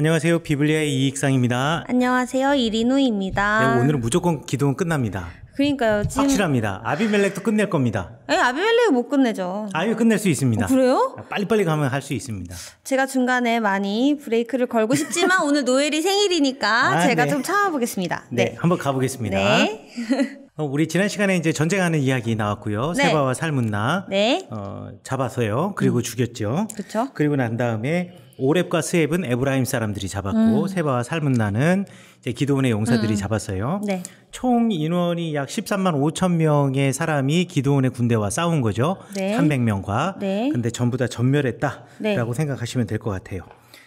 안녕하세요. 비블리아의 이익상입니다. 안녕하세요. 이리누입니다. 네, 오늘은 무조건 기도는 끝납니다. 그러니까요. 지금 확실합니다. 아비멜렉도 끝낼 겁니다. 아비멜렉 못 끝내죠. 끝낼 수 있습니다. 그래요? 빨리빨리 가면 할 수 있습니다. 제가 중간에 많이 브레이크를 걸고 싶지만 오늘 노엘이 생일이니까 제가 좀 참아보겠습니다. 네, 한번 가보겠습니다. 네. 우리 지난 시간에 이제 전쟁하는 이야기 나왔고요. 네. 세바와 살문나 잡았어요. 그리고 죽였죠. 그렇죠. 그리고 난 다음에 오렙과 스웹은 에브라임 사람들이 잡았고 세바와 살문나는 이제 기드온의 용사들이 잡았어요. 네. 총 인원이 약 13만 5천 명의 사람이 기드온의 군대와 싸운 거죠. 네. 300명과. 네. 근데 전부 다 전멸했다라고 네. 생각하시면 될 것 같아요.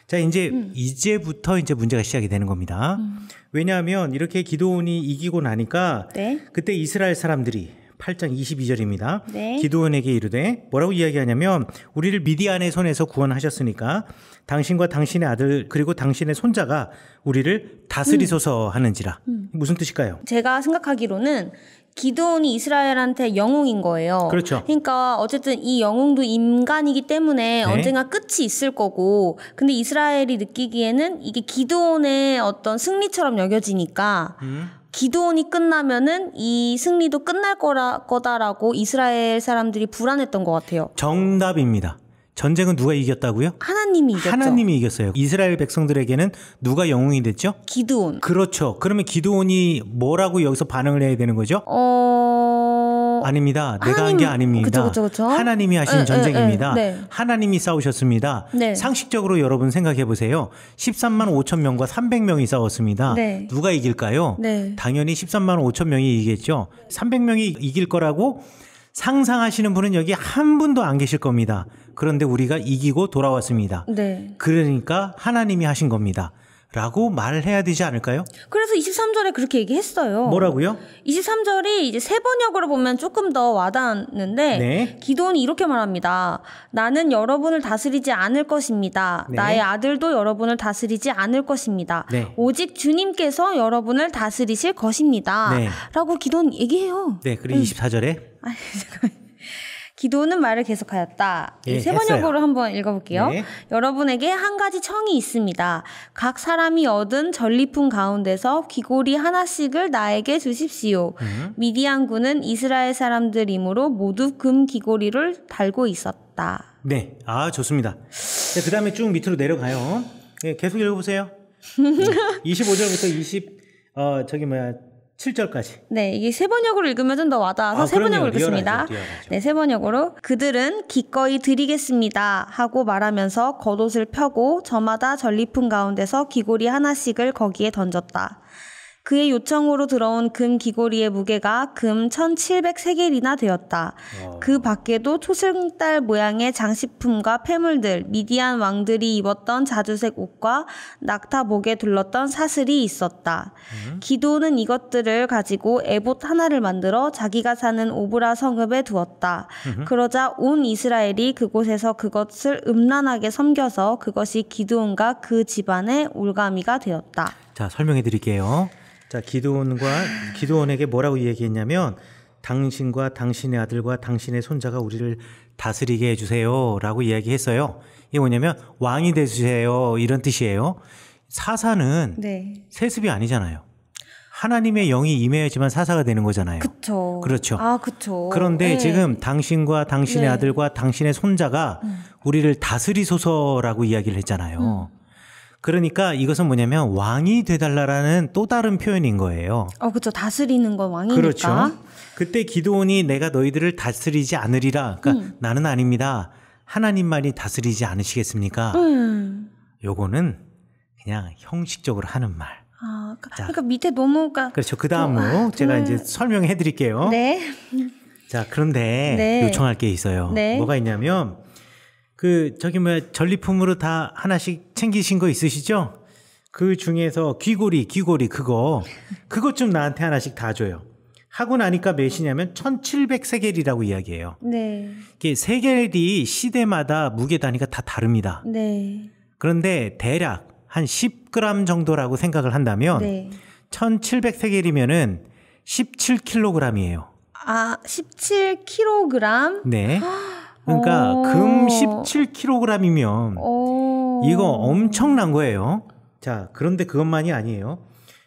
자, 이제부터 이제 문제가 시작이 되는 겁니다. 왜냐하면 이렇게 기드온이 이기고 나니까 네. 그때 이스라엘 사람들이 8장 22절입니다. 네. 기드온에게 이르되 뭐라고 이야기하냐면 우리를 미디안의 손에서 구원하셨으니까 당신과 당신의 아들 그리고 당신의 손자가 우리를 다스리소서 하는지라. 무슨 뜻일까요? 제가 생각하기로는 기드온이 이스라엘한테 영웅인 거예요. 그렇죠. 그러니까 어쨌든 이 영웅도 인간이기 때문에 언젠가 끝이 있을 거고, 근데 이스라엘이 느끼기에는 이게 기드온의 어떤 승리처럼 여겨지니까 기드온이 끝나면은 이 승리도 끝날 거다라고 이스라엘 사람들이 불안했던 것 같아요. 정답입니다. 전쟁은 누가 이겼다고요? 하나님이 이겼죠. 하나님이 이겼어요. 이스라엘 백성들에게는 누가 영웅이 됐죠? 기드온. 그렇죠. 그러면 기드온이 뭐라고 여기서 반응을 해야 되는 거죠? 아닙니다. 내가 한 게 아닙니다. 그쵸. 하나님이 하신 전쟁입니다. 네. 하나님이 싸우셨습니다. 네. 상식적으로 여러분 생각해 보세요. 13만 5천 명과 300명이 싸웠습니다. 네. 누가 이길까요? 네. 당연히 13만 5천 명이 이기겠죠. 300명이 이길 거라고 상상하시는 분은 여기 한 분도 안 계실 겁니다. 그런데 우리가 이기고 돌아왔습니다. 네. 그러니까 하나님이 하신 겁니다. 라고 말을 해야 되지 않을까요? 그래서 23절에 그렇게 얘기했어요. 뭐라고요? 23절이 이제 세 번역으로 보면 조금 더 와닿는데 네. 기드온이 이렇게 말합니다. 나는 여러분을 다스리지 않을 것입니다. 네. 나의 아들도 여러분을 다스리지 않을 것입니다. 네. 오직 주님께서 여러분을 다스리실 것입니다. 네. 라고 기드온 얘기해요. 네, 그리고 24절에 기드온은 말을 계속하였다. 예, 세 번역으로 했어요. 한번 읽어볼게요. 네. 여러분에게 한 가지 청이 있습니다. 각 사람이 얻은 전리품 가운데서 귀고리 하나씩을 나에게 주십시오. 미디안군은 이스라엘 사람들이므로 모두 금 귀고리를 달고 있었다. 네, 좋습니다. 네, 그 다음에 쭉 밑으로 내려가요. 네, 계속 읽어보세요. 25절부터 7절까지. 네, 이게 세 번역으로 읽으면 좀 더 와닿아서 세 번역으로 읽겠습니다. 네, 세 번역으로. 그들은 기꺼이 드리겠습니다 하고 말하면서 겉옷을 펴고 저마다 전리품 가운데서 귀고리 하나씩을 거기에 던졌다. 그의 요청으로 들어온 금 귀고리의 무게가 금 1700세겔이나 되었다. 그 밖에도 초승달 모양의 장식품과 폐물들, 미디안 왕들이 입었던 자주색 옷과 낙타 목에 둘렀던 사슬이 있었다. 기드온은 이것들을 가지고 에봇 하나를 만들어 자기가 사는 오브라 성읍에 두었다. 그러자 온 이스라엘이 그곳에서 그것을 음란하게 섬겨서 그것이 기드온과 그 집안의 올가미가 되었다. 자, 설명해 드릴게요. 자, 기드온에게 뭐라고 얘기했냐면 당신과 당신의 아들과 당신의 손자가 우리를 다스리게 해주세요 라고 이야기했어요. 이게 뭐냐면 왕이 되주세요 이런 뜻이에요. 사사는 세습이 아니잖아요. 하나님의 영이 임해야지만 사사가 되는 거잖아요. 그쵸. 그렇죠. 그쵸. 그런데 지금 당신과 당신의 아들과 당신의 손자가 우리를 다스리소서라고 이야기를 했잖아요. 그러니까 이것은 뭐냐면 왕이 되달라라는 또 다른 표현인 거예요. 그렇죠. 다스리는 건 왕이니까. 그렇죠. 그때 기드온이 내가 너희들을 다스리지 않으리라. 그러니까 나는 아닙니다. 하나님만이 다스리지 않으시겠습니까? 요거는 그냥 형식적으로 하는 말. 그러니까 밑에 너무 그렇죠. 그 다음으로 제가 이제 설명해 드릴게요. 네. 자, 그런데 요청할 게 있어요. 뭐가 있냐면 전리품으로 다 하나씩 챙기신 거 있으시죠? 그 중에서 귀고리 그거 좀 나한테 하나씩 다 줘요. 하고 나니까 몇이냐면 1700세겔이라고 이야기해요. 네. 이게 세겔이 시대마다 무게 단위가 다 다릅니다. 네. 그런데 대략 한 10g 정도라고 생각을 한다면 1700세겔이면은 17kg이에요. 17kg? 네. 그러니까 금 17kg이면 이거 엄청난 거예요. 자, 그런데 그것만이 아니에요.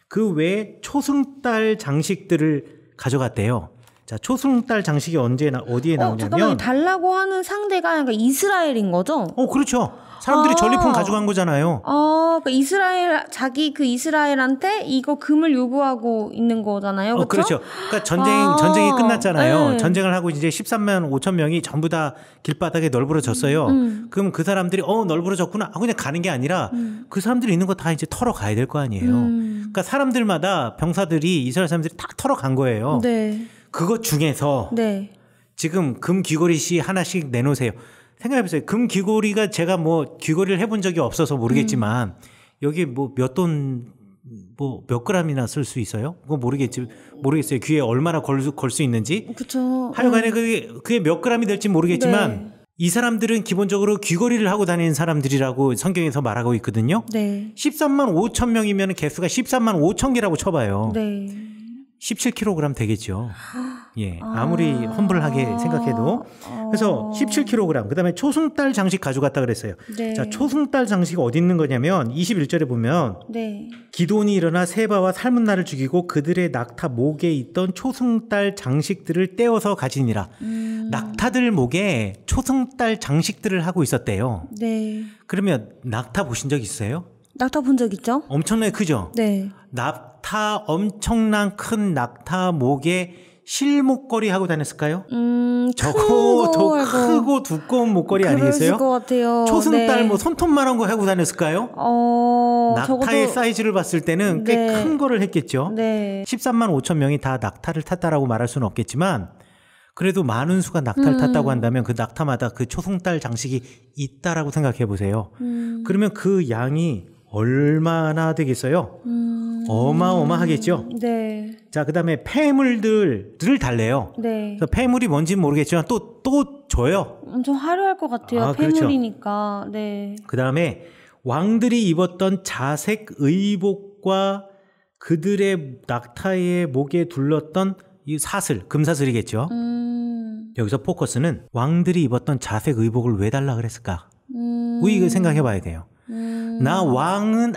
그 외에 초승달 장식들을 가져갔대요. 자, 초승달 장식이 어디에 나오냐면 잠깐만요. 달라고 하는 상대가 그러니까 이스라엘인 거죠? 그렇죠. 사람들이 전리품 가져간 거잖아요. 그러니까 이스라엘한테 이거 금을 요구하고 있는 거잖아요. 그렇죠? 그렇죠. 그러니까 전쟁이 끝났잖아요. 네. 전쟁을 하고 이제 13만 5천 명이 전부 다 길바닥에 널브러졌어요. 그럼 그 사람들이 널브러졌구나 하고 그냥 가는 게 아니라 그 사람들이 있는 거 다 이제 털어 가야 될 거 아니에요. 그러니까 사람들마다 병사들이 이스라엘 사람들이 다 털어 간 거예요. 네. 그것 중에서 네. 지금 금 귀걸이씨 하나씩 내놓으세요. 생각해보세요. 금 귀걸이가 제가 뭐 귀걸이를 해본 적이 없어서 모르겠지만 여기 뭐 몇 그램이나 쓸 수 있어요? 그거 모르겠어요. 귀에 얼마나 걸 수 있는지. 그렇죠. 하여간에 그게 몇 그램이 될지 모르겠지만 네. 이 사람들은 기본적으로 귀걸이를 하고 다니는 사람들이라고 성경에서 말하고 있거든요. 네. 13만 5천 명이면 개수가 13만 5천 개라고 쳐봐요. 네. 17kg 되겠죠. 예, 아무리 험블하게 생각해도. 그래서 17kg. 그다음에 초승달 장식 가져갔다 그랬어요. 네. 자, 초승달 장식 어디 있는 거냐면 21절에 보면 네. 기드온이 일어나 세바와 살문나를 죽이고 그들의 낙타 목에 있던 초승달 장식들을 떼어서 가지니라. 낙타들 목에 초승달 장식들을 하고 있었대요. 네. 그러면 낙타 보신 적 있어요? 낙타 본 적 있죠? 엄청나게 크죠? 네. 엄청난 큰 낙타 목에 실목걸이 하고 다녔을까요? 저거 더 크고 두꺼운 목걸이 아니겠어요? 그럴 것 같아요. 초승달 네. 뭐 손톱만한 거 하고 다녔을까요? 낙타의 사이즈를 봤을 때는 꽤 큰 거를 했겠죠. 네. 13만 5천 명이 다 낙타를 탔다라고 말할 수는 없겠지만 그래도 많은 수가 낙타를 탔다고 한다면 그 낙타마다 그 초승달 장식이 있다라고 생각해 보세요. 그러면 그 양이 얼마나 되겠어요? 어마어마하겠죠? 네. 자, 그 다음에 폐물들을 달래요. 네. 그래서 폐물이 뭔지는 모르겠지만 또 줘요. 엄청 화려할 것 같아요. 폐물이니까. 그렇죠. 네. 그 다음에 왕들이 입었던 자색 의복과 그들의 낙타의 목에 둘렀던 이 사슬, 금사슬이겠죠? 여기서 포커스는 왕들이 입었던 자색 의복을 왜 달라 그랬을까? 우리가 생각해 봐야 돼요. 나 왕은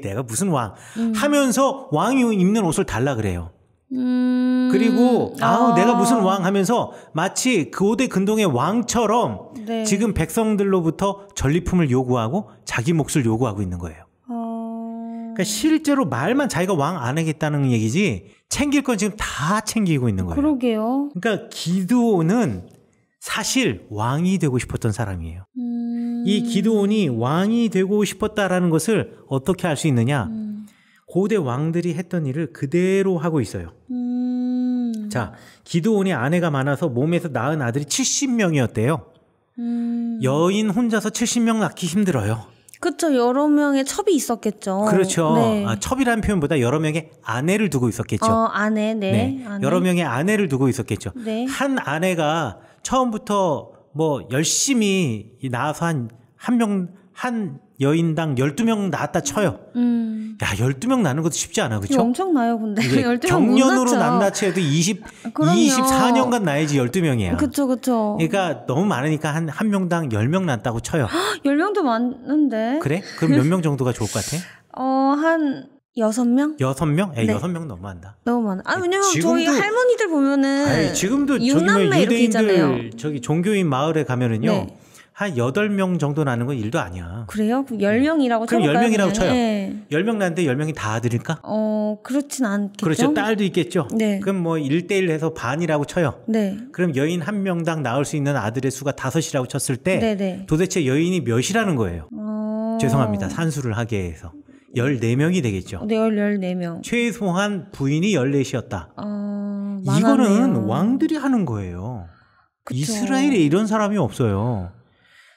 내가 무슨 왕 하면서 왕이 입는 옷을 달라 그래요. 그리고 내가 무슨 왕 하면서 마치 고대 근동의 왕처럼 네. 지금 백성들로부터 전리품을 요구하고 자기 몫을 요구하고 있는 거예요. 그러니까 실제로 말만 자기가 왕 안 하겠다는 얘기지 챙길 건 지금 다 챙기고 있는 거예요. 그러게요. 그러니까 기드온은 사실 왕이 되고 싶었던 사람이에요. 이 기드온이 왕이 되고 싶었다라는 것을 어떻게 알 수 있느냐? 고대 왕들이 했던 일을 그대로 하고 있어요. 자, 기드온이 아내가 많아서 몸에서 낳은 아들이 70명이었대요. 여인 혼자서 70명 낳기 힘들어요. 그렇죠. 여러 명의 첩이 있었겠죠. 그렇죠. 네. 첩이라는 표현보다 여러 명의 아내를 두고 있었겠죠. 아내, 네. 네. 아내. 여러 명의 아내를 두고 있었겠죠. 네. 한 아내가 처음부터 뭐 열심히 낳아서 한 여인당 12명 낳았다 쳐요. 야, 12명 낳는 것도 쉽지 않아. 그렇죠? 엄청 나요, 근데. 12명 경년으로 낳나치 해도 24년간 낳아야지 12명이야. 그렇죠. 그러니까 너무 많으니까 한 명당 10명 낳았다고 쳐요. 10명도 많은데. 그래? 그럼 몇 명 정도가 좋을 것 같아? 한 6명? 6명? 네. 6명 너무한다. 너무 많아. 왜냐면 저희 할머니들 보면은 지금도 유대인들 종교인 마을에 가면은요. 네. 한 8명 정도 나는 건 일도 아니야. 그래요? 그럼 10명이라고 쳐볼까요? 그럼 10명이라고 쳐요. 네. 10명 낳는데 10명이 다 아들일까? 그렇진 않겠죠. 그렇죠. 딸도 있겠죠. 네. 그럼 뭐 1대1 해서 반이라고 쳐요. 네. 그럼 여인 한 명당 낳을 수 있는 아들의 수가 5이라고 쳤을 때 네네. 도대체 여인이 몇이라는 거예요. 죄송합니다. 산수를 하게 해서. 14명이 되겠죠. 네, 14명. 최소한 부인이 14이었다. 이거는 왕들이 하는 거예요. 그쵸. 이스라엘에 이런 사람이 없어요.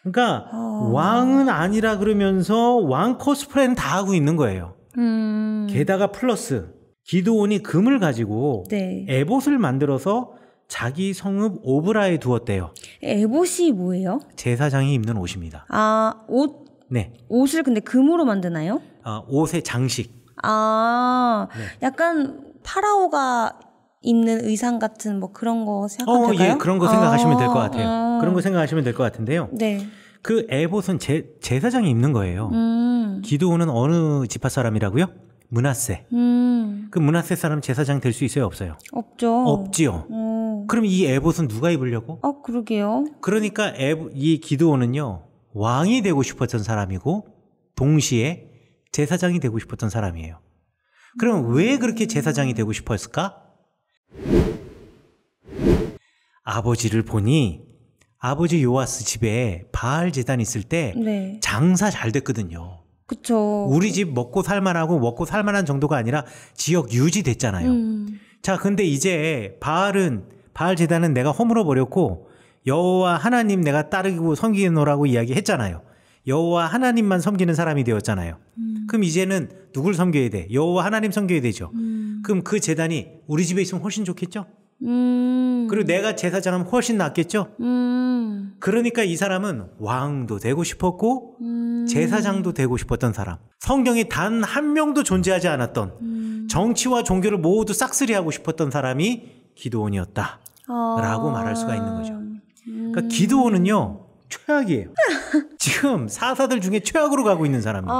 그러니까 왕은 아니라 그러면서 왕 코스프레는 다 하고 있는 거예요. 게다가 플러스 기드온이 금을 가지고 네. 에봇을 만들어서 자기 성읍 오브라에 두었대요. 에봇이 뭐예요? 제사장이 입는 옷입니다. 옷? 네. 옷을 근데 금으로 만드나요? 옷의 장식. 네. 약간 파라오가 입는 의상 같은 뭐 그런 거 생각하면 될까요? 예, 그런 거 생각하시면 될 것 같아요. 그런 거 생각하시면 될 것 같은데요. 네. 그 에봇은 제사장이 입는 거예요. 기드온은 어느 지파 사람이라고요? 므낫세. 그 므낫세 사람 제사장 될 수 있어요, 없어요? 없죠. 없지요. 그럼 이 에봇은 누가 입으려고? 그러게요. 그러니까 이 기드온은요, 왕이 되고 싶었던 사람이고 동시에 제사장이 되고 싶었던 사람이에요. 그럼 왜 그렇게 제사장이 되고 싶었을까? 아버지를 보니 아버지 요아스 집에 바알 제단이 있을 때 네. 장사 잘 됐거든요. 그쵸. 우리 집 먹고 살만하고 먹고 살만한 정도가 아니라 지역 유지됐잖아요. 자, 근데 이제 바알 제단은 내가 허물어 버렸고 여호와 하나님 내가 따르고 섬기노라고 이야기했잖아요. 여호와 하나님만 섬기는 사람이 되었잖아요. 그럼 이제는 누굴 섬겨야 돼? 여호와 하나님 섬겨야 되죠. 그럼 그 제단이 우리 집에 있으면 훨씬 좋겠죠? 그리고 내가 제사장하면 훨씬 낫겠죠? 그러니까 이 사람은 왕도 되고 싶었고 제사장도 되고 싶었던 사람. 성경에 단 한 명도 존재하지 않았던 정치와 종교를 모두 싹쓸이하고 싶었던 사람이 기드온이었다 라고 말할 수가 있는 거죠. 그러니까 기드온은요 최악이에요. 지금 사사들 중에 최악으로 가고 있는 사람이에요.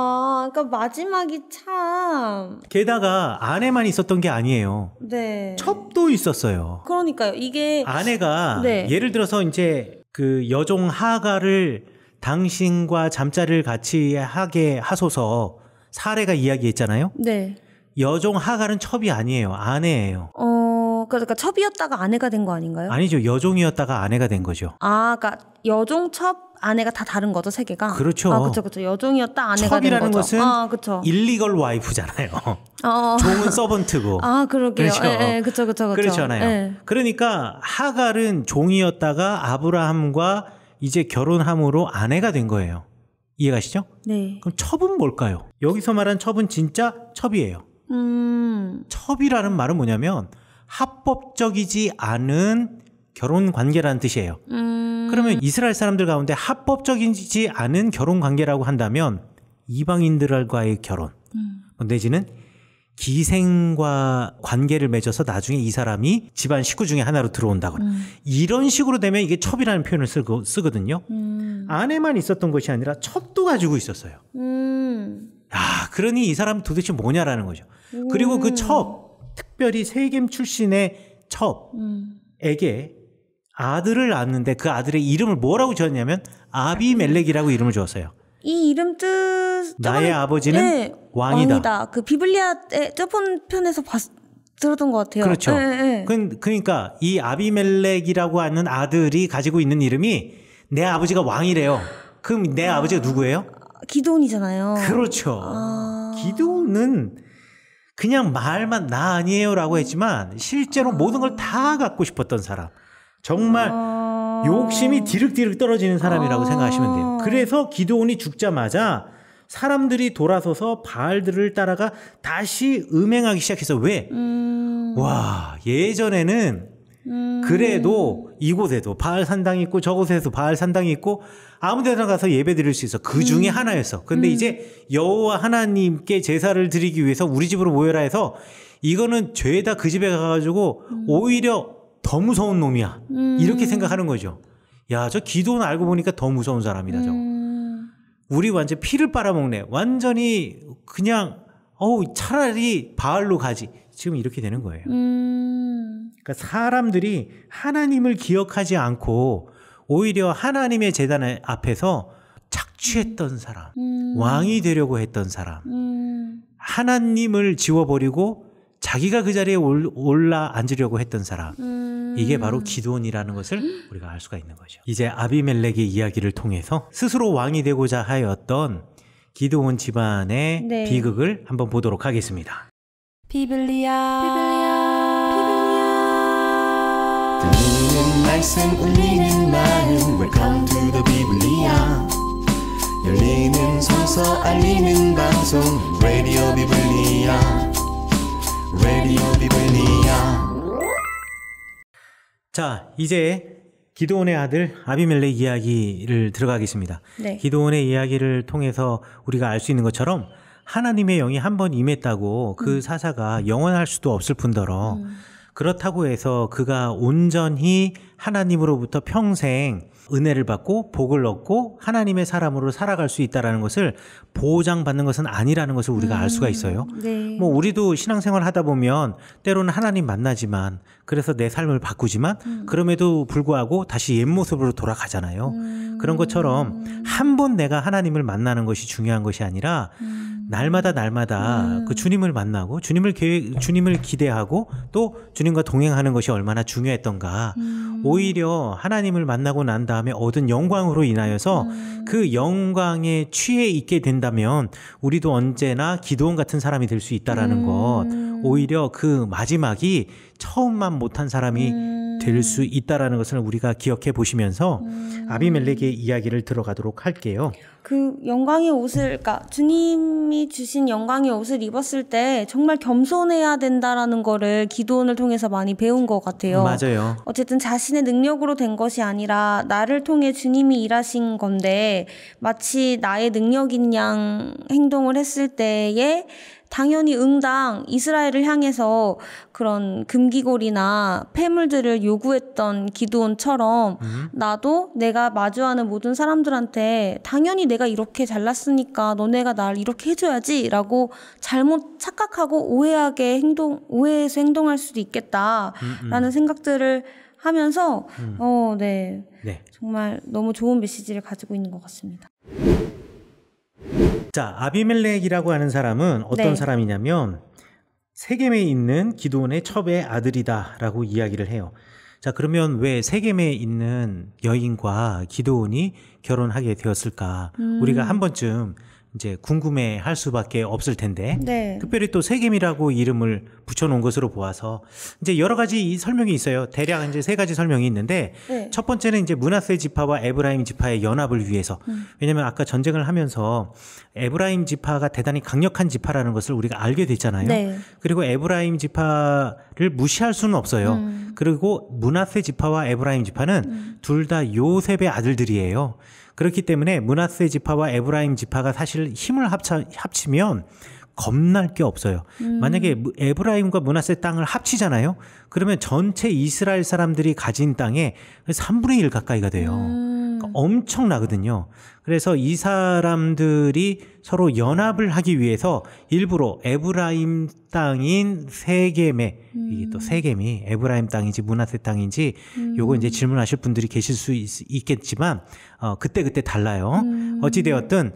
그러니까 마지막이 참. 게다가 아내만 있었던 게 아니에요. 네. 첩도 있었어요. 그러니까요. 이게 아내가 예를 들어서 이제 그 여종 하가를 당신과 잠자리를 같이 하게 하소서 사례가 이야기했잖아요. 네. 여종 하갈은 첩이 아니에요. 아내예요. 그러니까 첩이었다가 아내가 된 거 아닌가요? 아니죠. 여종이었다가 아내가 된 거죠. 그러니까 여종, 첩, 아내가 다 다른 거죠, 세 개가? 그렇죠. 그렇죠. 여종이었다 아내가 된 거죠. 첩이라는 것은 그쵸. 일리걸 와이프잖아요. 종은 서번트고. 그러게요. 그렇죠. 그쵸. 그렇잖아요. 그러니까 하갈은 종이었다가 아브라함과 이제 결혼함으로 아내가 된 거예요. 이해가시죠? 네. 그럼 첩은 뭘까요? 여기서 말한 첩은 진짜 첩이에요. 첩이라는 말은 뭐냐면 합법적이지 않은 결혼 관계라는 뜻이에요. 그러면 이스라엘 사람들 가운데 합법적이지 않은 결혼 관계라고 한다면 이방인들과의 결혼 내지는 기생과 관계를 맺어서 나중에 이 사람이 집안 식구 중에 하나로 들어온다거나 이런 식으로 되면 이게 첩이라는 표현을 쓰거든요. 아내만 있었던 것이 아니라 첩도 가지고 있었어요. 그러니 이 사람 도대체 뭐냐라는 거죠. 그리고 그 첩, 특별히 세겜 출신의 첩에게 아들을 낳았는데 그 아들의 이름을 뭐라고 지었냐면 아비멜렉이라고 이름을 주었어요. 이 이름 뜻 나의 아버지는 왕이다. 그 비블리아의 저번 편에서 들었던 것 같아요. 그렇죠. 그러니까 이 아비멜렉이라고 하는 아들이 가지고 있는 이름이 내 아버지가 왕이래요. 그럼 내 아버지가 누구예요? 기드온이잖아요. 그렇죠. 기드온은 그냥 말만 나 아니에요라고 했지만 실제로 모든 걸 다 갖고 싶었던 사람. 정말 욕심이 디륵디륵 떨어지는 사람이라고 생각하시면 돼요. 그래서 기드온이 죽자마자 사람들이 돌아서서 바알들을 따라가 다시 음행하기 시작해서 왜? 예전에는 그래도 이곳에도 바알 산당이 있고 저곳에도 바알 산당이 있고 아무 데나 가서 예배 드릴 수 있어. 그 중에 하나였어. 근데 이제 여호와 하나님께 제사를 드리기 위해서 우리 집으로 모여라 해서 이거는 죄다 그 집에 가가지고 오히려 더 무서운 놈이야. 이렇게 생각하는 거죠. 야, 저 기드온 알고 보니까 더 무서운 사람이다, 저거. 우리 완전 피를 빨아먹네. 완전히 그냥 차라리 바알로 가지. 지금 이렇게 되는 거예요. 그러니까 사람들이 하나님을 기억하지 않고 오히려 하나님의 제단 앞에서 착취했던 사람, 왕이 되려고 했던 사람, 하나님을 지워버리고 자기가 그 자리에 올라 앉으려고 했던 사람, 이게 바로 기드온이라는 것을 우리가 알 수가 있는 거죠. 이제 아비멜렉의 이야기를 통해서 스스로 왕이 되고자 하였던 기드온 집안의 비극을 한번 보도록 하겠습니다. 들리는 말씀 울리는 마음 Welcome to the 비블리아. 열리는 성서 알리는 방송 Radio 비블리아. 자, 이제 기드온의 아들 아비멜렉 이야기를 들어가겠습니다. 기드온의 이야기를 통해서 우리가 알 수 있는 것처럼 하나님의 영이 한 번 임했다고 그 사사가 영원할 수도 없을 뿐더러 그렇다고 해서 그가 온전히 하나님으로부터 평생 은혜를 받고 복을 얻고 하나님의 사람으로 살아갈 수 있다라는 것을 보장받는 것은 아니라는 것을 우리가 알 수가 있어요. 네. 뭐 우리도 신앙생활 하다 보면 때로는 하나님 만나지만 그래서 내 삶을 바꾸지만 그럼에도 불구하고 다시 옛 모습으로 돌아가잖아요. 그런 것처럼 한 번 내가 하나님을 만나는 것이 중요한 것이 아니라 날마다 그 주님을 만나고 주님을 기대하고 또 주님과 동행하는 것이 얼마나 중요했던가. 오히려 하나님을 만나고 난 다음에 얻은 영광으로 인하여서 그 영광에 취해 있게 된다면 우리도 언제나 기도원 같은 사람이 될 수 있다라는 것. 오히려 그 마지막이 처음만 못한 사람이 될 수 있다라는 것을 우리가 기억해 보시면서 아비멜렉의 이야기를 들어가도록 할게요. 그 영광의 옷을, 그러니까 주님이 주신 영광의 옷을 입었을 때 정말 겸손해야 된다라는 거를 기도원을 통해서 많이 배운 것 같아요. 맞아요. 어쨌든 자신의 능력으로 된 것이 아니라 나를 통해 주님이 일하신 건데 마치 나의 능력인 양 행동을 했을 때에 당연히 응당 이스라엘을 향해서 그런 금기골이나 폐물들을 요구했던 기드온처럼 나도 내가 마주하는 모든 사람들한테 당연히 내가 이렇게 잘났으니까 너네가 날 이렇게 해줘야지 라고 잘못 착각하고 오해해서 행동할 수도 있겠다라는 생각들을 하면서 네. 정말 너무 좋은 메시지를 가지고 있는 것 같습니다. 자, 아비멜렉이라고 하는 사람은 어떤 사람이냐면 세겜에 있는 기드온의 첩의 아들이다라고 이야기를 해요. 자, 그러면 왜 세겜에 있는 여인과 기드온이 결혼하게 되었을까? 우리가 한 번쯤 이제 궁금해 할 수밖에 없을 텐데 특별히 또 세겜이라고 이름을 붙여놓은 것으로 보아서 이제 여러 가지 이 설명이 있어요. 대략 이제 3가지 설명이 있는데 첫 번째는 이제 므낫세 지파와 에브라임 지파의 연합을 위해서 왜냐하면 아까 전쟁을 하면서 에브라임 지파가 대단히 강력한 지파라는 것을 우리가 알게 됐잖아요. 그리고 에브라임 지파를 무시할 수는 없어요. 그리고 므낫세 지파와 에브라임 지파는 둘 다 요셉의 아들들이에요. 그렇기 때문에 므낫세 지파와 에브라임 지파가 사실 힘을 합치면 겁날 게 없어요. 만약에 에브라임과 므낫세 땅을 합치잖아요. 그러면 전체 이스라엘 사람들이 가진 땅의 3분의 1 가까이가 돼요. 그러니까 엄청나거든요. 그래서 이 사람들이 서로 연합을 하기 위해서 일부러 에브라임 땅인 세겜에 이게 또 세겜이 에브라임 땅인지 므낫세 땅인지 요거 이제 질문하실 분들이 계실 수 있겠지만 그때 달라요. 어찌되었든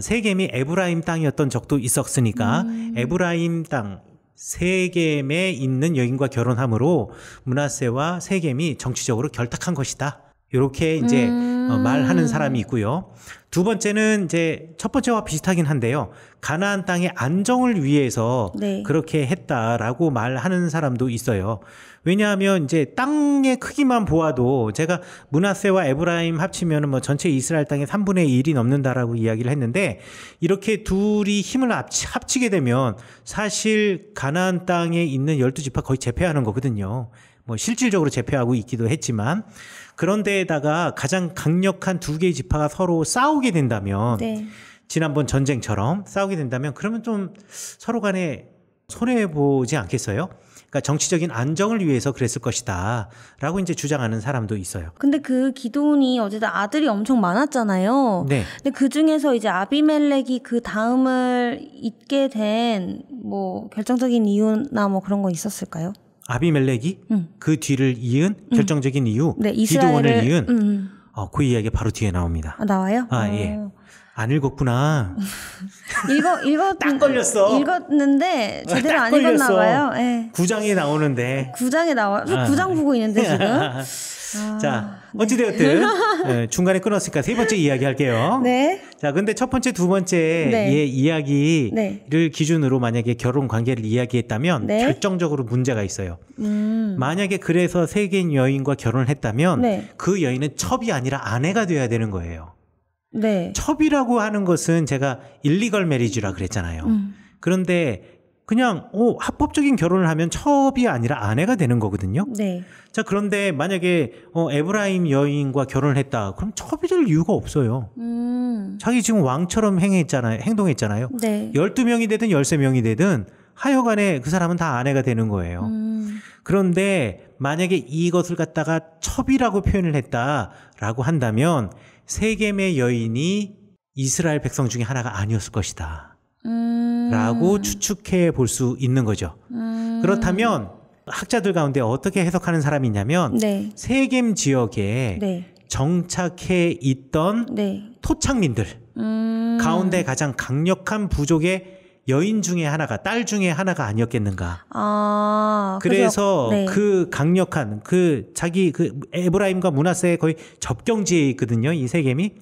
세겜이 에브라임 땅이었던 적도 있었으니까 에브라임 땅 세겜에 있는 여인과 결혼함으로 므낫세와 세겜이 정치적으로 결탁한 것이다. 이렇게 이제 말하는 사람이 있고요. 두 번째는 이제 첫 번째와 비슷하긴 한데요. 가나안 땅의 안정을 위해서 그렇게 했다라고 말하는 사람도 있어요. 왜냐하면 이제 땅의 크기만 보아도 제가 므낫세와 에브라임 합치면 뭐 전체 이스라엘 땅의 3분의 1이 넘는다라고 이야기를 했는데 이렇게 둘이 힘을 합치게 되면 사실 가나안 땅에 있는 12지파 거의 제패하는 거거든요. 뭐 실질적으로 제패하고 있기도 했지만 그런데에다가 가장 강력한 2개의 지파가 서로 싸우게 된다면 지난번 전쟁처럼 싸우게 된다면 그러면 좀 서로 간에 손해보지 않겠어요? 그러니까 정치적인 안정을 위해서 그랬을 것이다 라고 이제 주장하는 사람도 있어요. 근데 그 기드온이 어쨌든 아들이 엄청 많았잖아요. 근데 그 중에서 이제 아비멜렉이 그 다음을 잇게 된 뭐 결정적인 이유나 뭐 그런 거 있었을까요? 아비멜렉이 그 뒤를 이은 결정적인 이유, 기드온을 이은 그 이야기가 바로 뒤에 나옵니다. 나와요? 예. 안 읽었구나. 딱 걸렸어. 읽었는데 제대로 안 읽었나 봐요. 9장에 나오는데. 9장에 나와요. 9장 보고 있는데 지금. 자, 어찌되었든 중간에 끊었으니까 세 번째 이야기 할게요. 자, 근데 첫 번째, 두 번째의 이야기를 기준으로 만약에 결혼 관계를 이야기했다면 결정적으로 문제가 있어요. 만약에 그래서 세겜 여인과 결혼을 했다면 그 여인은 첩이 아니라 아내가 돼야 되는 거예요. 첩이라고 하는 것은 제가 일리걸 메리지라 그랬잖아요. 그런데 그냥 합법적인 결혼을 하면 첩이 아니라 아내가 되는 거거든요. 자, 그런데 만약에 에브라임 여인과 결혼을 했다. 그럼 첩이 될 이유가 없어요. 자기 지금 왕처럼 행동했잖아요. 12명이 되든 13명이 되든 하여간에 그 사람은 다 아내가 되는 거예요. 그런데 만약에 이것을 갖다가 첩이라고 표현을 했다라고 한다면 세겜의 여인이 이스라엘 백성 중에 하나가 아니었을 것이다 라고 추측해 볼 수 있는 거죠. 그렇다면 학자들 가운데 어떻게 해석하는 사람이 있냐면 네. 세겜 지역에 네. 정착해 있던 네. 토착민들 가운데 가장 강력한 부족의 여인 중에 하나가, 딸 중에 하나가 아니었겠는가. 그래서 네. 그 강력한 자기 에브라임과 므낫세의 거의 접경지에 있거든요. 이 세겜이.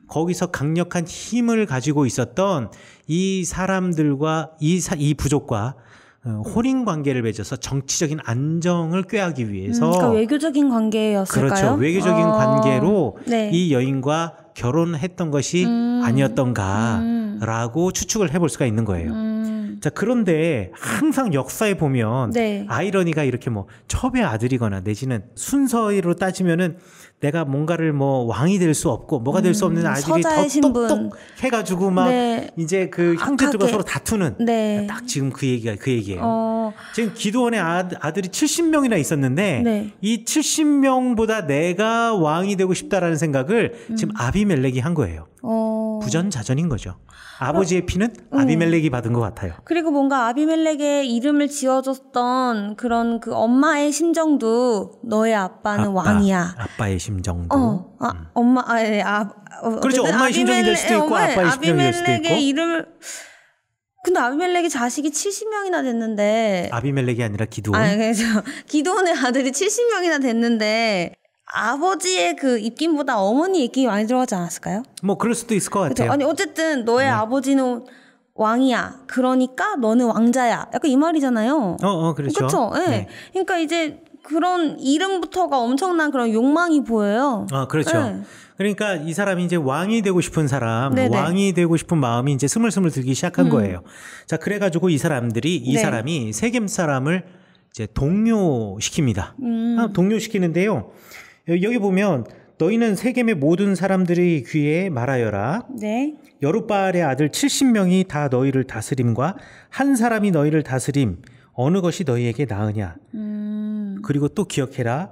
거기서 강력한 힘을 가지고 있었던 이 사람들과 이 부족과 혼인 관계를 맺어서 정치적인 안정을 꾀하기 위해서 그러니까 외교적인 관계였을까요? 그렇죠. 외교적인 관계로 네. 이 여인과 결혼했던 것이 아니었던가라고 추측을 해볼 수가 있는 거예요. 자, 그런데 항상 역사에 보면 네. 아이러니가 이렇게 뭐 첩의 아들이거나 내지는 순서로 따지면은 내가 뭔가를 뭐 왕이 될 수 없고 뭐가 될 수 없는 아들이 더 똑똑 해가지고 막 네. 이제 그 형제들과 악하게. 서로 다투는 네. 딱 지금 그 얘기예요. 지금 기드온의 아들이 70명이나 있었는데 네. 이 70명보다 내가 왕이 되고 싶다라는 생각을 지금 아비멜렉이 한 거예요. 부전자전인 거죠. 아버지의 피는 아비멜렉이 받은 것 같아요. 그리고 뭔가 아비멜렉의 이름을 지어줬던 그런 그 엄마의 심정도 너의 아빠는 왕이야. 아빠의 심정도. 엄마, 그렇죠. 엄마의 심정이 될 수도 있고 아빠의 심정이 될 수도 있고. 아비멜렉의 이름을 근데 아비멜렉의 자식이 70명이나 됐는데 아비멜렉이 아니라 기드온. 그래서 기드온의 아들이 70명이나 됐는데 아버지의 그 입김보다 어머니 입김이 많이 들어가지 않았을까요? 뭐 그럴 수도 있을 것 같아요. 그렇죠? 아니 어쨌든 너의 아버지는 왕이야. 그러니까 너는 왕자야. 약간 이 말이잖아요. 그렇죠. 그렇죠. 네. 네. 그러니까 이제 그런 이름부터가 엄청난 그런 욕망이 보여요. 그렇죠. 네. 그러니까 이 사람이 이제 왕이 되고 싶은 사람, 네네. 왕이 되고 싶은 마음이 이제 스물스물 들기 시작한 거예요. 자, 그래가지고 이 사람이 세겜 사람을 이제 동요시킵니다. 동요시키는데요. 여기 보면 너희는 세겜의 모든 사람들의 귀에 말하여라. 네. 여룻바알의 아들 70명이 다 너희를 다스림과 한 사람이 너희를 다스림 어느 것이 너희에게 나으냐. 그리고 또 기억해라.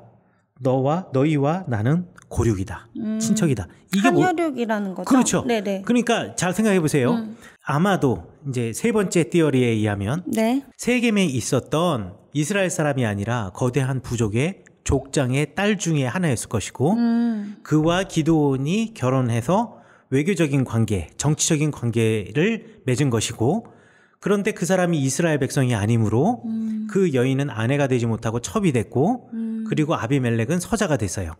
너희와 나는 고륙이다. 친척이다. 이게 한혈육이라는 거죠. 그렇죠. 네네. 그러니까 잘 생각해 보세요. 아마도 이제 세 번째 띠어리에 의하면 네. 세겜에 있었던 이스라엘 사람이 아니라 거대한 부족의 족장의 딸 중에 하나였을 것이고 그와 기드온이 결혼해서 외교적인 관계, 정치적인 관계를 맺은 것이고 그런데 그 사람이 이스라엘 백성이 아니므로 그 여인은 아내가 되지 못하고 첩이 됐고 그리고 아비멜렉은 서자가 됐어요.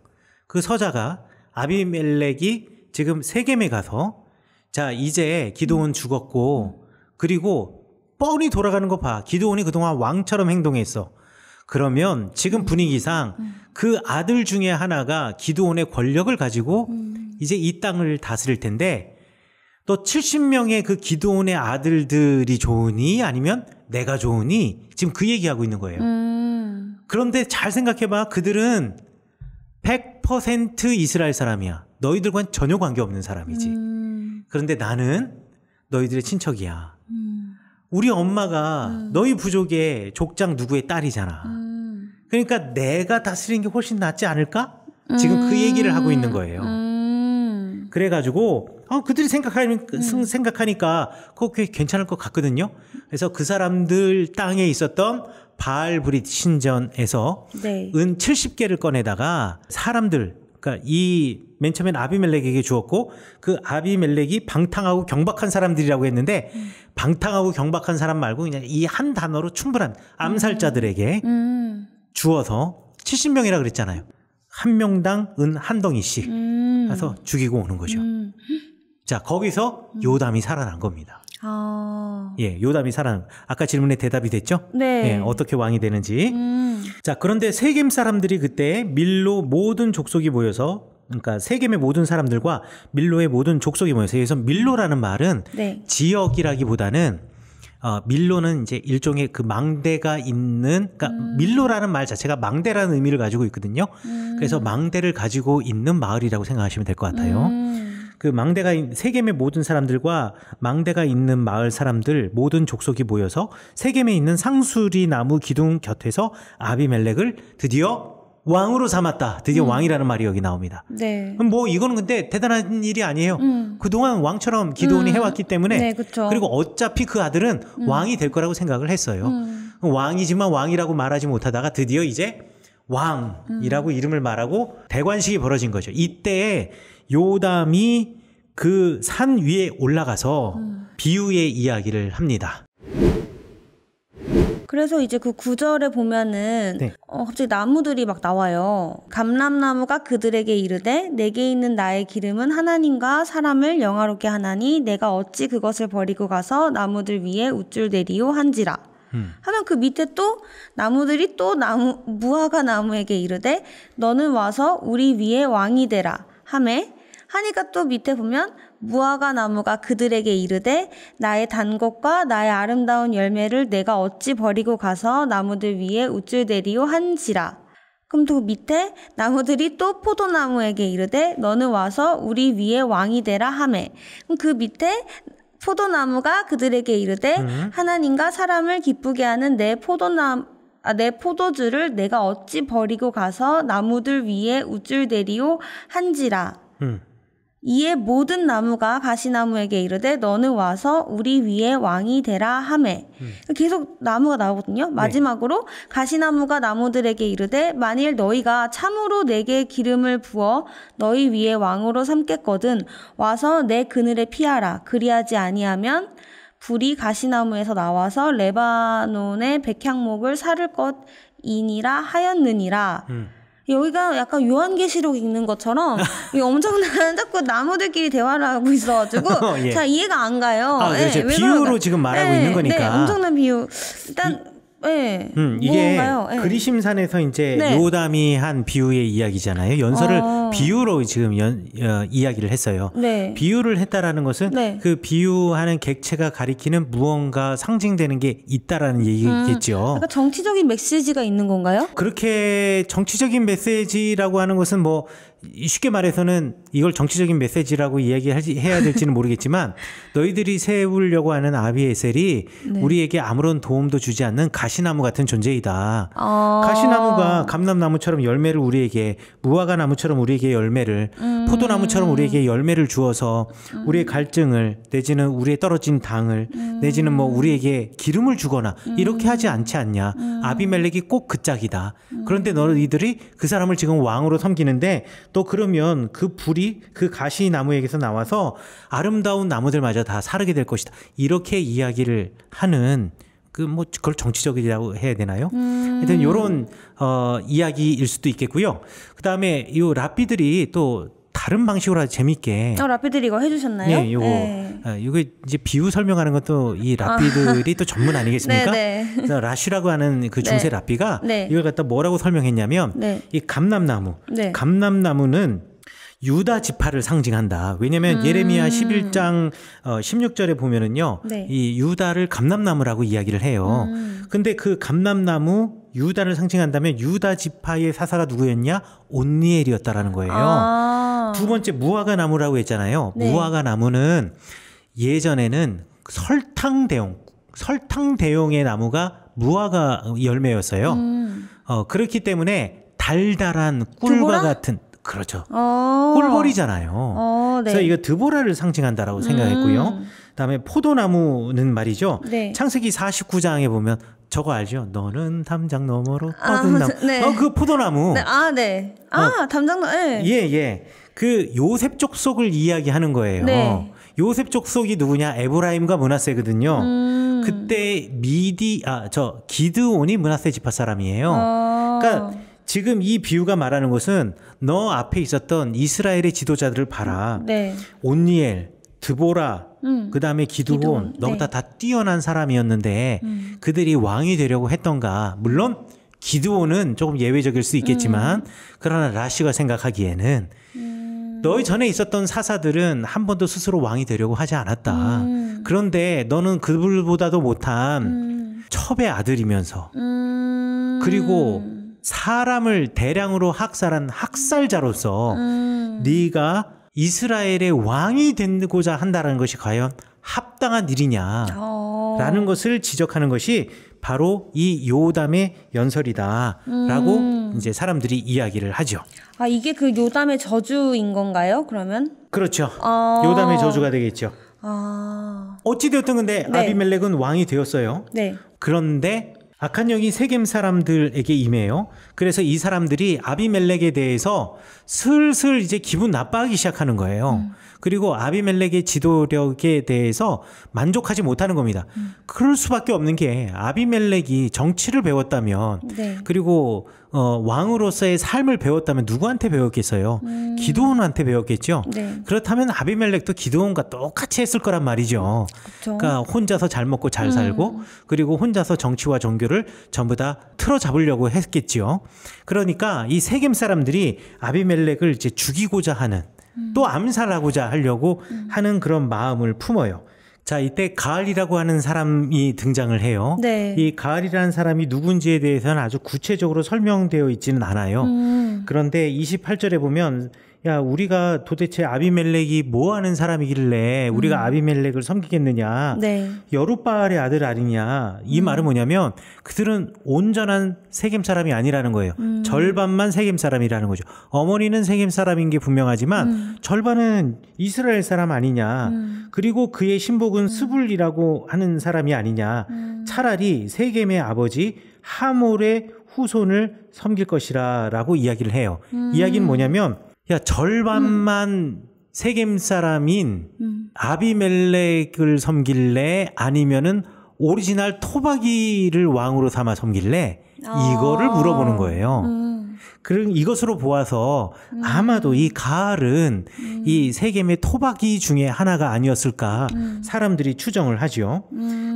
그 서자가 아비멜렉이 지금 세겜에 가서 자 이제 기드온 죽었고 그리고 뻔히 돌아가는 거 봐. 기드온이 그동안 왕처럼 행동했어. 그러면 지금 분위기상 그 아들 중에 하나가 기드온의 권력을 가지고 이제 이 땅을 다스릴 텐데 또 70명의 그 기드온의 아들들이 좋으니 아니면 내가 좋으니 지금 그 얘기하고 있는 거예요. 그런데 잘 생각해봐. 그들은 100% 이스라엘 사람이야. 너희들과는 전혀 관계없는 사람이지. 그런데 나는 너희들의 친척이야. 우리 엄마가 너희 부족의 족장 누구의 딸이잖아. 그러니까 내가 다스리는 게 훨씬 낫지 않을까? 지금 그 얘기를 하고 있는 거예요. 그래가지고 그들이 생각하니까 그거 꽤 괜찮을 것 같거든요. 그래서 그 사람들 땅에 있었던 바알브릿 신전에서 네. 은 70개를 꺼내다가 사람들 그러니까 이 맨 처음엔 아비멜렉에게 주었고 그 아비멜렉이 방탕하고 경박한 사람들이라고 했는데 방탕하고 경박한 사람 말고 그냥 이 한 단어로 충분한 암살자들에게 주어서 70명이라 그랬잖아요. 한 명당 은 한 덩이씩 가서 죽이고 오는 거죠. 자 거기서 요담이 살아난 겁니다. 예, 요담이 살아난. 아까 질문에 대답이 됐죠? 네. 예, 어떻게 왕이 되는지. 자, 그런데 세겜 사람들이 그때 밀로 모든 족속이 모여서, 그러니까 세겜의 모든 사람들과 밀로의 모든 족속이 모여서, 여기서 밀로라는 말은 네. 지역이라기보다는 밀로는 이제 일종의 그 망대가 있는, 그러니까 밀로라는 말 자체가 망대라는 의미를 가지고 있거든요. 그래서 망대를 가지고 있는 마을이라고 생각하시면 될 것 같아요. 그 망대가 세겜의 모든 사람들과 망대가 있는 마을 사람들 모든 족속이 모여서 세겜에 있는 상수리 나무 기둥 곁에서 아비멜렉을 드디어 왕으로 삼았다. 드디어 왕이라는 말이 여기 나옵니다. 네. 뭐 이거는 근데 대단한 일이 아니에요. 그동안 왕처럼 기드온이 해왔기 때문에 네, 그쵸. 그리고 어차피 그 아들은 왕이 될 거라고 생각을 했어요. 왕이지만 왕이라고 말하지 못하다가 드디어 이제 왕이라고 이름을 말하고 대관식이 벌어진 거죠. 이때 요담이 그 산 위에 올라가서 비유의 이야기를 합니다. 그래서 이제 그 구절에 보면은 네. 갑자기 나무들이 막 나와요. 감람나무가 그들에게 이르되 내게 있는 나의 기름은 하나님과 사람을 영화롭게 하나니 내가 어찌 그것을 버리고 가서 나무들 위에 우쭐대리요 한지라. 하면 그 밑에 또 나무들이 또 무화과 나무에게 이르되 너는 와서 우리 위에 왕이 되라 하매 하니까 또 밑에 보면 무화과 나무가 그들에게 이르되 나의 단 것과 나의 아름다운 열매를 내가 어찌 버리고 가서 나무들 위에 우쭐대리요 한지라. 그럼 또 밑에 나무들이 또 포도나무에게 이르되 너는 와서 우리 위에 왕이 되라 하매. 그럼 그 밑에 포도나무가 그들에게 이르되 하나님과 사람을 기쁘게 하는 내 포도주를 내가 어찌 버리고 가서 나무들 위에 우쭐대리요 한지라. 이에 모든 나무가 가시나무에게 이르되 너는 와서 우리 위에 왕이 되라 하매. 계속 나무가 나오거든요. 마지막으로 가시나무가 나무들에게 이르되 만일 너희가 참으로 내게 기름을 부어 너희 위에 왕으로 삼겠거든 와서 내 그늘에 피하라. 그리하지 아니하면 불이 가시나무에서 나와서 레바논의 백향목을 사를 것이니라 하였느니라. 여기가 약간 요한계시록 읽는 것처럼 엄청난 자꾸 나무들끼리 대화를 하고 있어가지고 예. 잘 이해가 안 가요. 그렇죠. 비유로 지금 말하고 있는 거니까. 네, 엄청난 비유. 일단 이게 뭔가요? 그리심산에서 이제 요담이 한 비유의 이야기잖아요. 연설을 비유로 지금 이야기를 했어요. 네. 비유를 했다라는 것은 그 비유하는 객체가 가리키는 무언가 상징되는 게 있다라는 얘기겠죠. 그러니까 정치적인 메시지가 있는 건가요? 그렇게 정치적인 메시지라고 하는 것은 뭐 쉽게 말해서는 이걸 정치적인 메시지라고 이야기해야 될지는 모르겠지만 너희들이 세우려고 하는 아비에셀이 우리에게 아무런 도움도 주지 않는 가시나무 같은 존재이다. 가시나무가 감람나무처럼 열매를 우리에게, 무화과 나무처럼 우리에게 열매를, 포도나무처럼 우리에게 열매를 주어서 우리의 갈증을 내지는 우리의 떨어진 당을 내지는 뭐 우리에게 기름을 주거나 이렇게 하지 않지 않냐. 아비멜렉이 꼭 그 짝이다. 그런데 너희들이 그 사람을 지금 왕으로 섬기는데 또 그러면 그 불이 그 가시나무에게서 나와서 아름다운 나무들마저 다 사르게 될 것이다. 이렇게 이야기를 하는 그걸 정치적이라고 해야 되나요? 하여튼 요런 이야기일 수도 있겠고요. 그다음에 이 랍비들이 또 다른 방식으로 아주 재밌게 랍비들이 이거 해주셨나요? 네, 요거 이제 비유 설명하는 것도 이 랍비들이 또 전문 아니겠습니까? 그래서 라쉬라고 하는 그 중세 랍비가 이걸 갖다 뭐라고 설명했냐면 이 감람나무는 유다 지파를 상징한다. 왜냐하면 예레미야 11장 16절에 보면은요, 이 유다를 감람나무라고 이야기를 해요. 근데 그 감람나무 유다를 상징한다면 유다 지파의 사사가 누구였냐? 온니엘이었다라는 거예요. 두 번째 무화과 나무라고 했잖아요. 무화과 나무는 예전에는 설탕 대용의 나무가 무화과 열매였어요. 그렇기 때문에 달달한 꿀과 같은, 그렇죠. 꿀벌이잖아요. 그래서 이거 드보라를 상징한다라고 생각했고요. 그다음에 포도나무는 말이죠. 창세기 49장에 보면 저거 알죠? 너는 담장 너머로 뻗은 나무. 그 포도나무. 담장 나무. 예. 그 요셉 족속을 이야기하는 거예요. 요셉 족속이 누구냐? 에브라임과 므낫세거든요. 그때 기드온이 므낫세 지파 사람이에요. 그러니까 지금 이 비유가 말하는 것은 너 앞에 있었던 이스라엘의 지도자들을 봐라. 온니엘, 드보라, 그다음에 기드온, 너보다 다 뛰어난 사람이었는데 그들이 왕이 되려고 했던가. 물론 기드온은 조금 예외적일 수 있겠지만 그러나 라쉬가 생각하기에는 너희 전에 있었던 사사들은 한 번도 스스로 왕이 되려고 하지 않았다. 그런데 너는 그들보다도 못한 첩의 아들이면서 그리고 사람을 대량으로 학살한 학살자로서 네가 이스라엘의 왕이 되고자 한다는 것이 과연 합당한 일이냐라는 것을 지적하는 것이 바로 이 요담의 연설이다라고 이제 사람들이 이야기를 하죠. 아, 이게 그 요담의 저주인 건가요? 그러면? 그렇죠. 요담의 저주가 되겠죠. 어찌되었든 근데 네. 아비멜렉은 왕이 되었어요. 네. 그런데 악한 영이 세겜 사람들에게 임해요. 그래서 이 사람들이 아비멜렉에 대해서 슬슬 이제 기분 나빠하기 시작하는 거예요. 그리고 아비멜렉의 지도력에 대해서 만족하지 못하는 겁니다. 그럴 수밖에 없는 게 아비멜렉이 정치를 배웠다면 네. 그리고 왕으로서의 삶을 배웠다면 누구한테 배웠겠어요? 기드온한테 배웠겠죠. 네. 그렇다면 아비멜렉도 기드온과 똑같이 했을 거란 말이죠. 그쵸. 그러니까 혼자서 잘 먹고 잘 살고 그리고 혼자서 정치와 종교를 전부 다 틀어잡으려고 했겠죠. 그러니까 이 세겜 사람들이 아비멜렉을 이제 죽이고자 하는 또 암살하고자 하려고 하는 그런 마음을 품어요. 자, 이때 가알이라고 하는 사람이 등장을 해요. 네. 이 가알이라는 사람이 누군지에 대해서는 아주 구체적으로 설명되어 있지는 않아요. 그런데 28절에 보면 야, 우리가 도대체 아비멜렉이 뭐 하는 사람이길래 우리가 아비멜렉을 섬기겠느냐. 네. 여룻바알의 아들 아니냐. 이 말은 뭐냐면 그들은 온전한 세겜 사람이 아니라는 거예요. 절반만 세겜 사람이라는 거죠. 어머니는 세겜 사람인 게 분명하지만 절반은 이스라엘 사람 아니냐. 그리고 그의 신복은 스불이라고 하는 사람이 아니냐. 차라리 세겜의 아버지 하몰의 후손을 섬길 것이라 라고 이야기를 해요. 이야기는 뭐냐면 야, 절반만 세겜 사람인 아비멜렉을 섬길래 아니면은 오리지널 토바기를 왕으로 삼아 섬길래 이거를 물어보는 거예요. 그럼 이것으로 보아서 아마도 이 가알은 이 세겜의 토바기 중에 하나가 아니었을까 사람들이 추정을 하죠.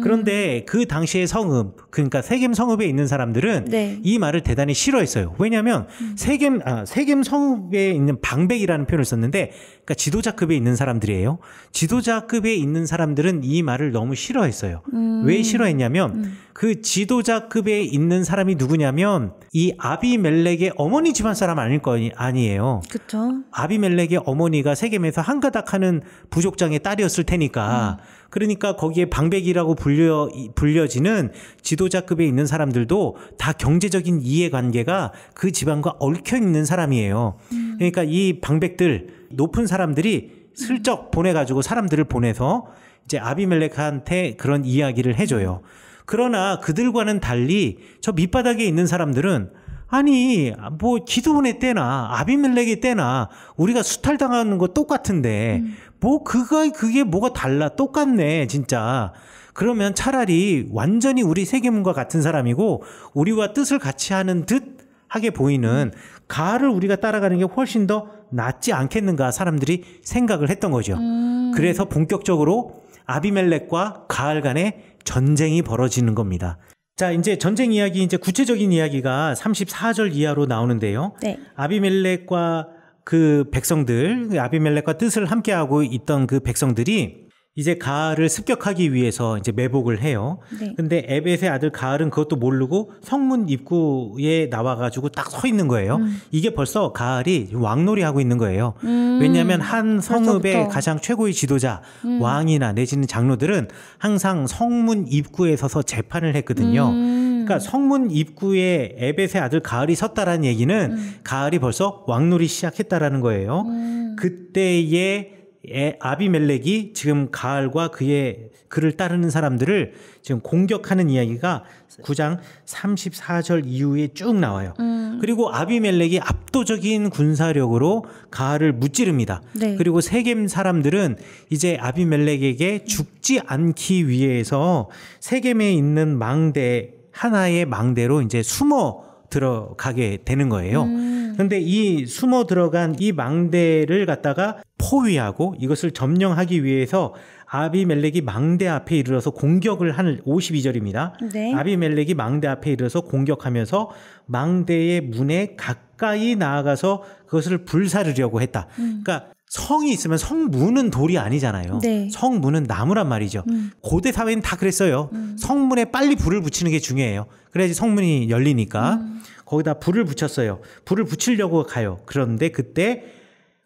그런데 그 당시의 성읍, 그러니까 세겜 성읍에 있는 사람들은 네. 이 말을 대단히 싫어했어요. 왜냐하면 세겜 성읍에 있는 방백이라는 표현을 썼는데, 그러니까 지도자급에 있는 사람들이에요. 지도자급에 있는 사람들은 이 말을 너무 싫어했어요. 왜 싫어했냐면 그 지도자급에 있는 사람이 누구냐면 이 아비멜렉의 어머니 집안 사람 아니에요. 그쵸. 아비멜렉의 어머니가 세겜에서 한가닥하는 부족장의 딸이었을 테니까 그러니까 거기에 방백이라고 불려지는 지도자급에 있는 사람들도 다 경제적인 이해관계가 그 집안과 얽혀 있는 사람이에요. 그러니까 이 방백들 높은 사람들이 슬쩍 보내가지고 사람들을 보내서 이제 아비멜렉한테 그런 이야기를 해줘요. 그러나 그들과는 달리 저 밑바닥에 있는 사람들은 아니 뭐 기드온의 때나 아비멜렉의 때나 우리가 수탈당하는 거 똑같은데 뭐 그게 뭐가 달라 똑같네 진짜. 그러면 차라리 완전히 우리 세계문과 같은 사람이고 우리와 뜻을 같이 하는 듯 하게 보이는 가알을 우리가 따라가는 게 훨씬 더 낫지 않겠는가 사람들이 생각을 했던 거죠. 그래서 본격적으로 아비멜렉과 가알 간에 전쟁이 벌어지는 겁니다. 자, 이제 전쟁 이야기, 이제 구체적인 이야기가 34절 이하로 나오는데요. 네. 아비멜렉과 그 백성들, 아비멜렉과 뜻을 함께하고 있던 그 백성들이 이제 가알을 습격하기 위해서 이제 매복을 해요. 네. 근데 에벳의 아들 가알은 그것도 모르고 성문 입구에 나와가지고 딱 서 있는 거예요. 이게 벌써 가알이 왕놀이 하고 있는 거예요. 왜냐하면 한 성읍의 벌써부터. 가장 최고의 지도자, 왕이나 내지는 장로들은 항상 성문 입구에 서서 재판을 했거든요. 그러니까 성문 입구에 에벳의 아들 가알이 섰다라는 얘기는 가알이 벌써 왕놀이 시작했다라는 거예요. 그때의 아비멜렉이 지금 가알과 그를 따르는 사람들을 지금 공격하는 이야기가 9장 34절 이후에 쭉 나와요. 그리고 아비멜렉이 압도적인 군사력으로 가알을 무찌릅니다. 네. 그리고 세겜 사람들은 이제 아비멜렉에게 죽지 않기 위해서 세겜에 있는 하나의 망대로 이제 숨어 들어가게 되는 거예요. 그런데 이 숨어 들어간 이 망대를 갖다가 포위하고 이것을 점령하기 위해서 아비멜렉이 망대 앞에 이르러서 공격을 하는 52절입니다. 네. 아비멜렉이 망대 앞에 이르러서 공격하면서 망대의 문에 가까이 나아가서 그것을 불사르려고 했다. 그러니까 성이 있으면 성문은 돌이 아니잖아요. 네. 성문은 나무란 말이죠. 고대 사회는 다 그랬어요. 성문에 빨리 불을 붙이는 게 중요해요. 그래야지 성문이 열리니까. 거기다 불을 붙였어요. 불을 붙이려고 가요. 그런데 그때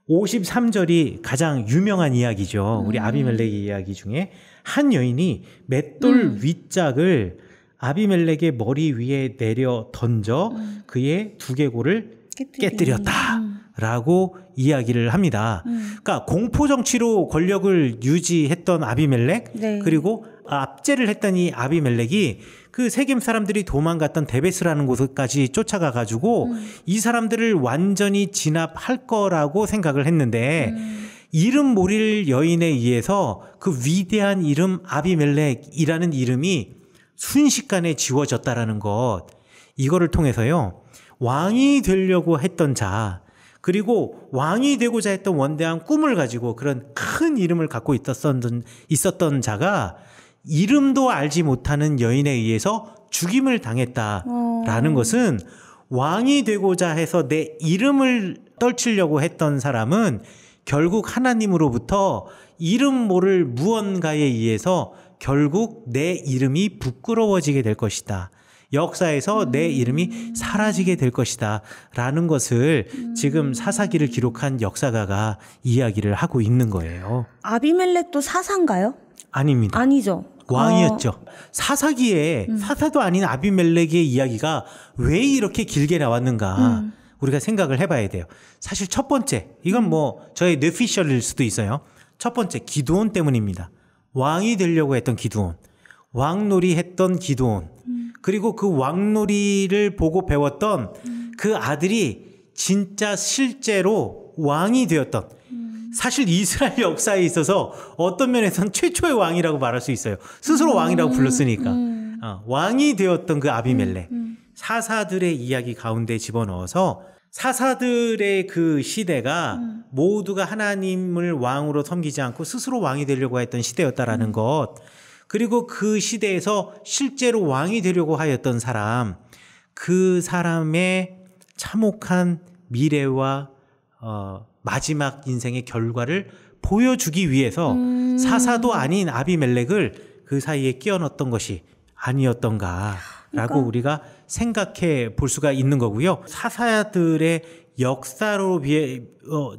53절이 가장 유명한 이야기죠. 우리 아비멜렉의 이야기 중에 한 여인이 맷돌 윗짝을 아비멜렉의 머리 위에 내려 던져 그의 두개골을 깨뜨렸다라고 이야기를 합니다. 그러니까 공포정치로 권력을 유지했던 아비멜렉 네. 그리고 압제를 했던 이 아비멜렉이 그 세겜 사람들이 도망갔던 데베스라는 곳까지 쫓아가 가지고 이 사람들을 완전히 진압할 거라고 생각을 했는데 이름 모를 여인에 의해서 그 위대한 이름 아비멜렉이라는 이름이 순식간에 지워졌다라는 것, 이거를 통해서요 왕이 되려고 했던 자 그리고 왕이 되고자 했던 원대한 꿈을 가지고 그런 큰 이름을 갖고 있었던 자가 이름도 알지 못하는 여인에 의해서 죽임을 당했다라는 것은 왕이 되고자 해서 내 이름을 떨치려고 했던 사람은 결국 하나님으로부터 이름 모를 무언가에 의해서 결국 내 이름이 부끄러워지게 될 것이다. 역사에서 내 이름이 사라지게 될 것이다 라는 것을 지금 사사기를 기록한 역사가가 이야기를 하고 있는 거예요. 아비멜렉도 사사인가요? 아닙니다. 아니죠. 왕이었죠. 사사기에 사사도 아닌 아비멜렉의 이야기가 왜 이렇게 길게 나왔는가 우리가 생각을 해봐야 돼요. 사실 첫 번째, 이건 뭐 저의 뇌피셜일 수도 있어요. 첫 번째, 기드온 때문입니다. 왕이 되려고 했던 기드온, 왕놀이 했던 기드온, 그리고 그 왕놀이를 보고 배웠던 그 아들이 진짜 실제로 왕이 되었던, 사실 이스라엘 역사에 있어서 어떤 면에서는 최초의 왕이라고 말할 수 있어요. 스스로 왕이라고 불렀으니까. 왕이 되었던 그 아비멜렉. 사사들의 이야기 가운데 집어넣어서 사사들의 그 시대가 모두가 하나님을 왕으로 섬기지 않고 스스로 왕이 되려고 했던 시대였다라는 것, 그리고 그 시대에서 실제로 왕이 되려고 하였던 사람, 그 사람의 참혹한 미래와 마지막 인생의 결과를 보여주기 위해서 사사도 아닌 아비멜렉을 그 사이에 끼워 넣었던 것이 아니었던가라고 우리가 생각해 볼 수가 있는 거고요. 사사들의 역사로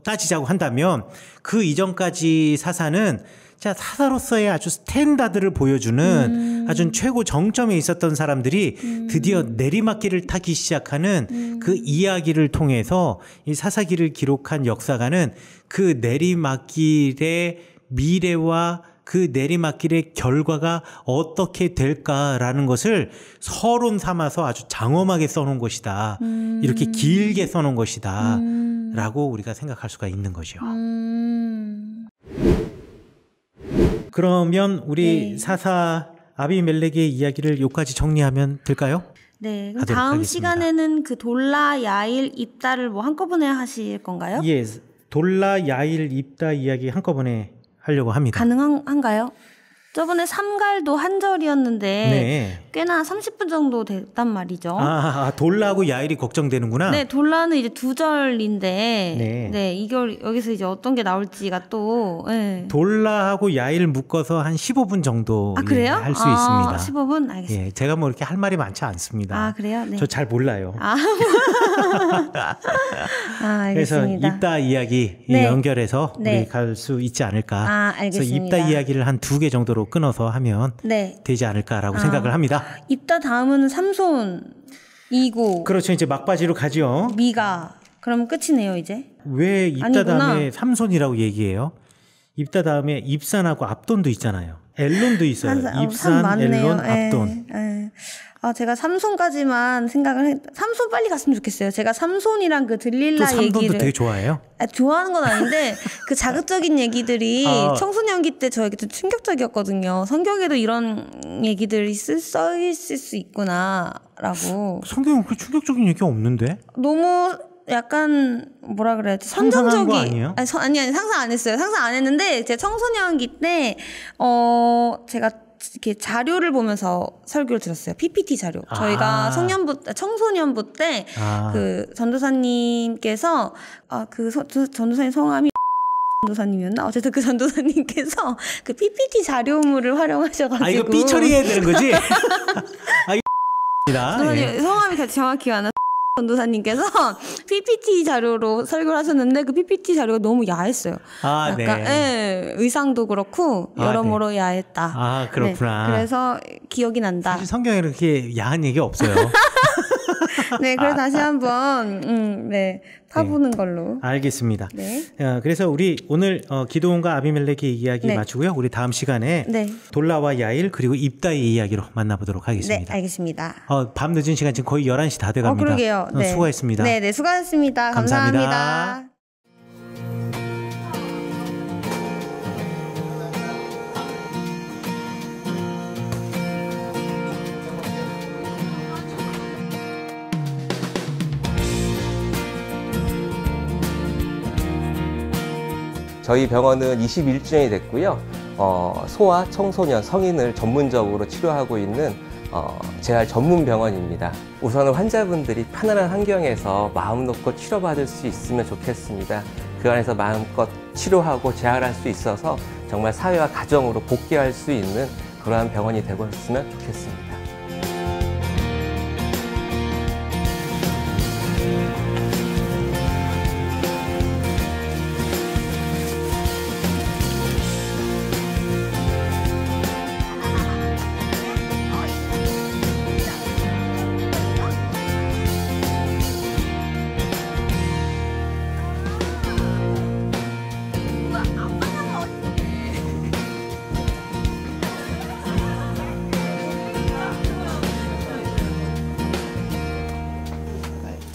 따지자고 한다면 그 이전까지 사사는 자, 사사로서의 아주 스탠다드를 보여주는 아주 최고 정점에 있었던 사람들이 드디어 내리막길을 타기 시작하는 그 이야기를 통해서 이 사사기를 기록한 역사가는 그 내리막길의 미래와 그 내리막길의 결과가 어떻게 될까라는 것을 서론 삼아서 아주 장엄하게 써놓은 것이다. 이렇게 길게 써놓은 것이다. 라고 우리가 생각할 수가 있는 거죠. 그러면 우리 사사 아비멜렉의 이야기를 여기까지 정리하면 될까요? 네. 그럼 다음 하겠습니다. 시간에는 그 돌라, 야일, 입다를 뭐 한꺼번에 하실 건가요? 예, 돌라, 야일, 입다 이야기 한꺼번에 하려고 합니다. 가능한가요? 저번에 삼갈도 한 절이었는데 네. 꽤나 30분 정도 됐단 말이죠. 돌라하고 야일이 걱정되는구나. 네, 돌라는 이제 두 절인데 네. 네, 이걸 여기서 이제 어떤 게 나올지가 또 네. 돌라하고 야일 묶어서 한 15분 정도 그래요? 할 수 있습니다. 15분 알겠습니다. 예, 제가 뭐 이렇게 할 말이 많지 않습니다. 그래요? 네. 저 잘 몰라요. 알겠습니다. 그래서 입다 이야기 네. 연결해서 네. 우리 갈 수 있지 않을까. 알겠습니다. 그래서 입다 이야기를 한 2개 정도로 끊어서 하면 네. 되지 않을까라고 생각을 합니다. 입다 다음은 삼손이고 그렇죠. 이제 막바지로 가죠. 미가. 그럼 끝이네요, 이제. 왜 입다 아니구나. 다음에 삼손이라고 얘기해요? 입다 다음에 입산하고 압돈도 있잖아요. 엘론도 있어요. 입산, 엘론, 압돈. 제가 삼손까지만 삼손 빨리 갔으면 좋겠어요. 제가 삼손이랑 그 들릴라 또 삼손도 얘기를 되게 좋아해요? 좋아하는 건 아닌데 그 자극적인 얘기들이 청소년기 때 저에게 좀 충격적이었거든요. 성경에도 이런 얘기들이 써 있을 수 있구나라고. 성경은 그렇게 충격적인 얘기가 없는데? 너무 약간 뭐라 그래야지 상상한 거 아니에요? 아니 상상 안 했어요. 상상 안 했는데 제 청소년기 때 제가 이렇게 자료를 보면서 설교를 들었어요. PPT 자료. 저희가 청소년부 때 그 전도사님께서 그 전도사님 성함이 전도사님이었나? 어쨌든 그 전도사님께서 그 PPT 자료물을 활용하셔가지고 이거 삐 처리해야 되는 거지? 전도사님 성함이 정확히 안 전도사님께서 PPT 자료로 설교를 하셨는데 그 PPT 자료가 너무 야했어요. 아, 약간, 네. 의상도 그렇고 여러모로 야했다. 아, 그렇구나. 네, 그래서 기억이 난다. 사실 성경에 이렇게 야한 얘기 없어요. 네, 그래서 다시 한번 파보는 걸로. 알겠습니다. 네. 그래서 우리 오늘 기드온과 아비멜렉의 이야기 네. 마치고요. 우리 다음 시간에 네. 돌라와 야일 그리고 입다의 이야기로 만나보도록 네, 하겠습니다. 알겠습니다. 밤 늦은 시간 지금 거의 11시 다 돼갑니다. 그러게요. 네. 수고했습니다. 네, 수고하셨습니다. 감사합니다. 감사합니다. 저희 병원은 21주년이 됐고요. 소아, 청소년, 성인을 전문적으로 치료하고 있는 재활 전문 병원입니다. 우선은 환자분들이 편안한 환경에서 마음 놓고 치료받을 수 있으면 좋겠습니다. 그 안에서 마음껏 치료하고 재활할 수 있어서 정말 사회와 가정으로 복귀할 수 있는 그러한 병원이 되고 있으면 좋겠습니다.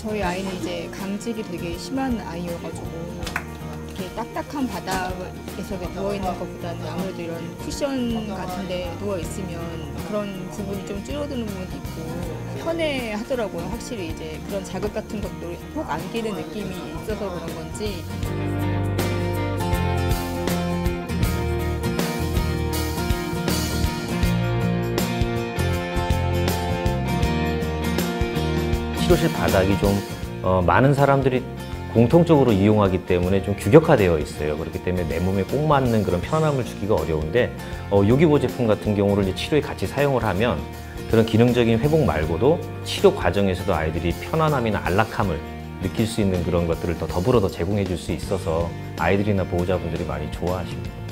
저희 아이는 이제 강직이 되게 심한 아이여가지고 이렇게 딱딱한 바닥에서 누워있는 것보다는 아무래도 이런 쿠션 같은 데 누워있으면 그런 부분이 좀 줄어드는 부분도 있고 편해 하더라고요. 확실히 이제 그런 자극 같은 것도 톡 안기는 느낌이 있어서 그런 건지. 치료실 바닥이 좀 많은 사람들이 공통적으로 이용하기 때문에 좀 규격화되어 있어요. 그렇기 때문에 내 몸에 꼭 맞는 그런 편안함을 주기가 어려운데 요기보 제품 같은 경우를 이제 치료에 같이 사용을 하면 그런 기능적인 회복 말고도 치료 과정에서도 아이들이 편안함이나 안락함을 느낄 수 있는 그런 것들을 더 더불어 제공해 줄 수 있어서 아이들이나 보호자분들이 많이 좋아하십니다.